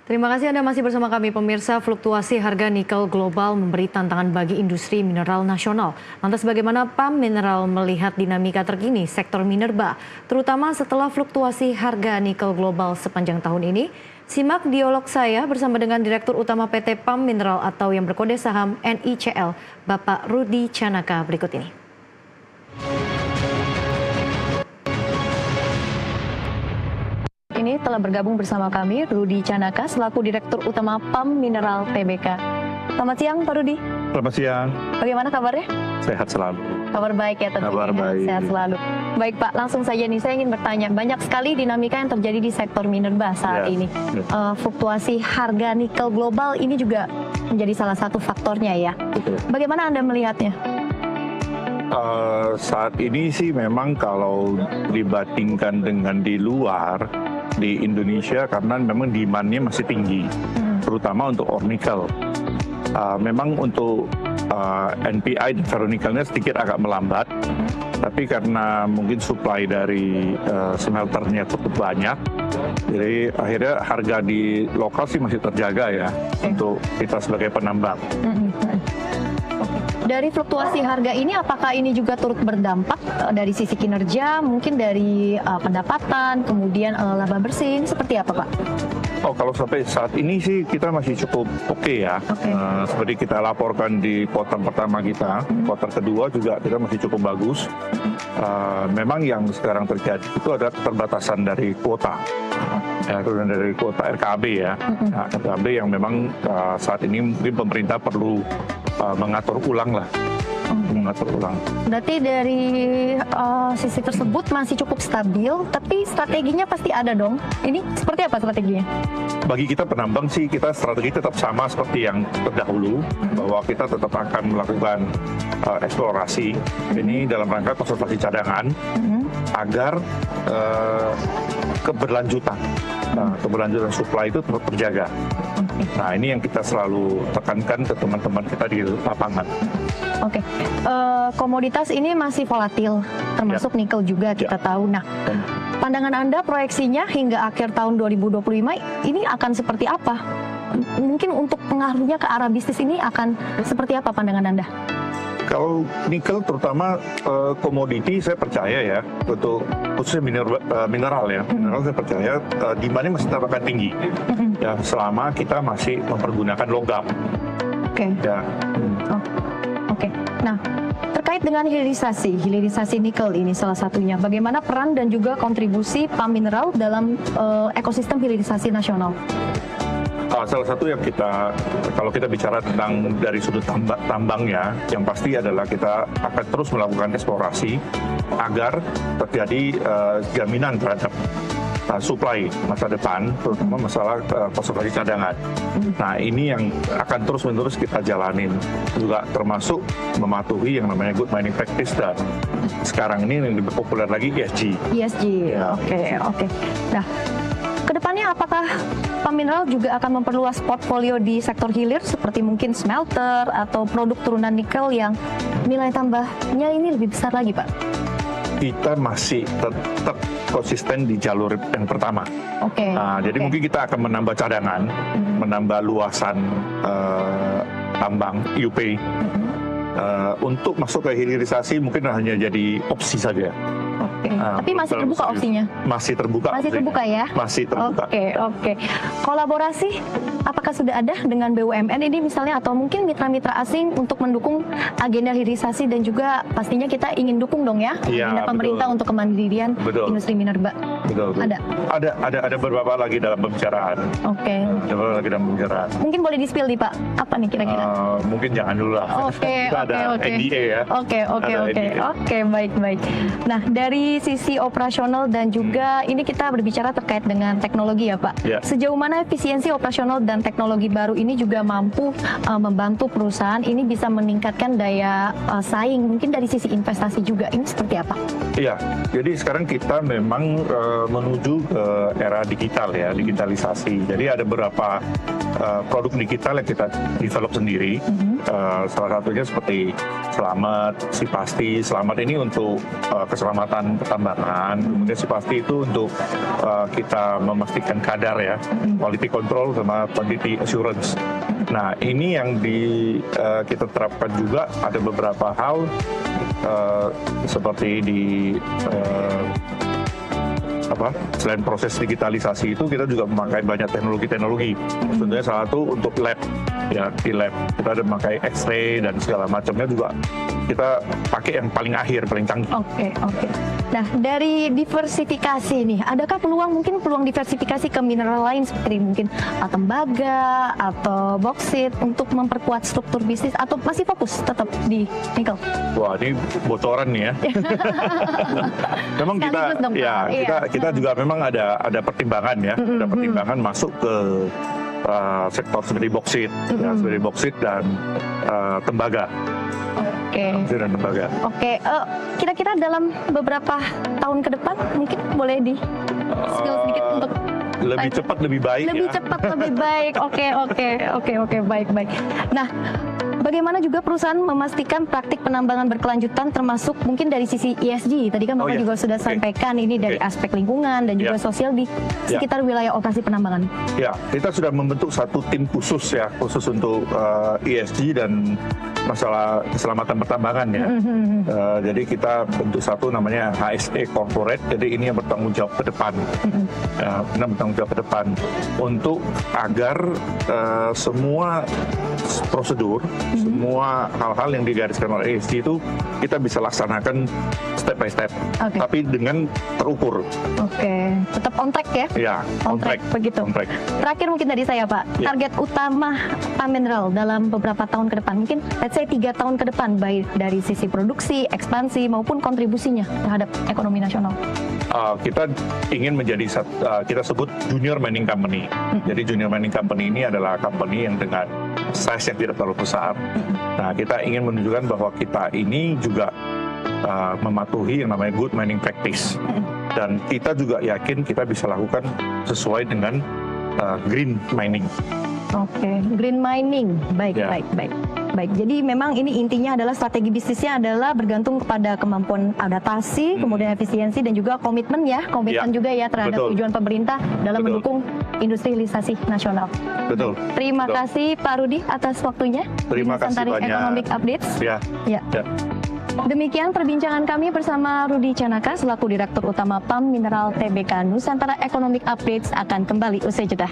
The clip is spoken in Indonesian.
Terima kasih Anda masih bersama kami pemirsa. Fluktuasi harga nikel global memberi tantangan bagi industri mineral nasional. Lantas bagaimana PAM Mineral melihat dinamika terkini sektor minerba, terutama setelah fluktuasi harga nikel global sepanjang tahun ini? Simak dialog saya bersama dengan Direktur Utama PT PAM Mineral atau yang berkode saham NICL, Bapak Rudi Canaka berikut ini. Ini telah bergabung bersama kami Rudi Canaka selaku Direktur Utama PAM Mineral Tbk. Selamat siang Pak Rudi. Selamat siang. Bagaimana kabarnya? Sehat selalu. Kabar baik ya tentunya. Kabar baik. Sehat selalu. Baik Pak, langsung saja nih saya ingin bertanya. Banyak sekali dinamika yang terjadi di sektor minerba saat ini. Fluktuasi harga nikel global ini juga menjadi salah satu faktornya ya. Betul. Bagaimana Anda melihatnya? Saat ini sih memang kalau dibandingkan dengan di luar, di Indonesia karena memang demand-nya masih tinggi, terutama untuk ore nikel. Memang untuk NPI dan ferronikelnya sedikit agak melambat, tapi karena mungkin supply dari smelternya cukup banyak, jadi akhirnya harga di lokal sih masih terjaga ya untuk kita sebagai penambang. Dari fluktuasi harga ini, apakah ini juga turut berdampak dari sisi kinerja, mungkin dari pendapatan, kemudian laba bersih, ini seperti apa Pak? Oh, kalau sampai saat ini sih kita masih cukup oke ya. Seperti kita laporkan di kuartal pertama kita, kuartal kedua juga kita masih cukup bagus. Memang yang sekarang terjadi itu ada keterbatasan dari kuota. Ya, dari kuota RKAB ya. Nah, RKAB yang memang saat ini mungkin pemerintah perlu mengatur ulang lah. Mengatur ulang. Berarti dari sisi tersebut masih cukup stabil, tapi strateginya pasti ada dong. Ini seperti apa strateginya? Bagi kita penambang sih, kita strategi tetap sama seperti yang terdahulu, bahwa kita tetap akan melakukan eksplorasi ini dalam rangka konservasi cadangan agar keberlanjutan supply itu tetap terjaga. Nah, ini yang kita selalu tekankan ke teman-teman kita di lapangan. Oke, komoditas ini masih volatil, termasuk nikel juga kita tahu. Nah, pandangan Anda proyeksinya hingga akhir tahun 2025 ini akan seperti apa? Mungkin untuk pengaruhnya ke arah bisnis ini akan seperti apa pandangan Anda? Kalau nikel terutama komoditi saya percaya ya, untuk khususnya mineral ya, mineral saya percaya demand-nya masih tetap akan tinggi ya, selama kita masih mempergunakan logam. Oke. Ya. Oke. Nah, terkait dengan hilirisasi nikel ini salah satunya, bagaimana peran dan juga kontribusi PAM Mineral dalam ekosistem hilirisasi nasional? Salah satu yang kalau kita bicara tentang dari sudut tambangnya, yang pasti adalah kita akan terus melakukan eksplorasi agar terjadi jaminan terhadap supply masa depan, terutama masalah konservasi cadangan. Nah, ini yang akan terus-menerus kita jalanin, juga termasuk mematuhi yang namanya good mining practice, dan sekarang ini yang lebih populer lagi ESG. Ya. Oke. Nah, kedepannya apakah PAM Mineral juga akan memperluas portfolio di sektor hilir seperti mungkin smelter atau produk turunan nikel yang nilai tambahnya ini lebih besar lagi, Pak? Kita masih tetap konsisten di jalur yang pertama. Jadi mungkin kita akan menambah cadangan, menambah luasan tambang UP. Untuk masuk ke hilirisasi mungkin hanya jadi opsi saja. Tapi masih terbuka opsinya? Masih terbuka. Masih terbuka ya? Masih terbuka. Oke. Kolaborasi apakah sudah ada dengan BUMN ini misalnya, atau mungkin mitra-mitra asing untuk mendukung agenda hilirisasi, dan juga pastinya kita ingin dukung dong ya agenda pemerintah untuk kemandirian industri minerba. Betul. Ada beberapa lagi dalam pembicaraan. Ada beberapa lagi dalam pembicaraan. Mungkin boleh di-spill nih Pak, apa nih kira-kira? Mungkin jangan dulu lah. Ada NDA ya. Oke, baik. Nah, dari sisi operasional dan juga ini kita berbicara terkait dengan teknologi ya Pak. Sejauh mana efisiensi operasional dan teknologi baru ini juga mampu membantu perusahaan ini bisa meningkatkan daya saing, mungkin dari sisi investasi juga, ini seperti apa? Iya, jadi sekarang kita memang menuju ke era digital ya, digitalisasi. Jadi ada beberapa produk digital yang kita develop sendiri. Salah satunya seperti Selamat, Si Pasti. Selamat ini untuk keselamatan pertambangan. Kemudian Si Pasti itu untuk kita memastikan kadar ya, quality control sama quality assurance. Nah, ini yang kita terapkan juga ada beberapa hal seperti di selain proses digitalisasi itu kita juga memakai banyak teknologi. Tentunya salah satu untuk lab ya, di lab kita ada memakai X-ray dan segala macamnya juga kita pakai yang paling akhir, paling canggih. Oke. Nah, dari diversifikasi nih, adakah peluang diversifikasi ke mineral lain seperti mungkin tembaga atau boksit untuk memperkuat struktur bisnis atau masih fokus tetap di nikel? Wah, ini bocoran nih ya. Memang kita juga memang ada pertimbangan ya, ada pertimbangan masuk ke sektor seperti boksit, seperti boksit dan tembaga. Oke. Kira-kira dalam beberapa tahun ke depan mungkin boleh di skill sedikit untuk lebih cepat lebih baik. Oke, baik. Nah, bagaimana juga perusahaan memastikan praktik penambangan berkelanjutan termasuk mungkin dari sisi ESG. Tadi kan Bapak juga sudah sampaikan ini dari aspek lingkungan dan juga sosial di sekitar wilayah operasi penambangan. Ya, kita sudah membentuk satu tim khusus untuk ESG dan masalah keselamatan pertambangan ya. Jadi kita bentuk satu namanya HSE Corporate. Jadi ini yang bertanggung jawab ke depan. Untuk agar semua prosedur, semua hal-hal yang digariskan oleh ESG itu kita bisa laksanakan step by step, tapi dengan terukur. Tetap on track ya? Ya, on track. Begitu. On track. Terakhir mungkin dari saya Pak, target utama PAM Mineral dalam beberapa tahun ke depan, mungkin let's say 3 tahun ke depan, baik dari sisi produksi, ekspansi maupun kontribusinya terhadap ekonomi nasional. Kita ingin menjadi kita sebut junior mining company. Jadi junior mining company ini adalah company yang dengan size yang tidak terlalu besar. Nah, kita ingin menunjukkan bahwa kita ini juga mematuhi yang namanya good mining practice. Dan kita juga yakin kita bisa lakukan sesuai dengan green mining. Green mining. Baik. Jadi memang ini intinya adalah strategi bisnisnya adalah bergantung kepada kemampuan adaptasi, kemudian efisiensi dan juga komitmen juga ya terhadap tujuan pemerintah dalam mendukung industrialisasi nasional. Betul. Terima kasih Pak Rudi atas waktunya. Terima kasih banyak. Economic Updates. Ya. Demikian perbincangan kami bersama Rudi Canaka selaku Direktur Utama PAM Mineral Tbk Nusantara. Economic Updates akan kembali usai jeda.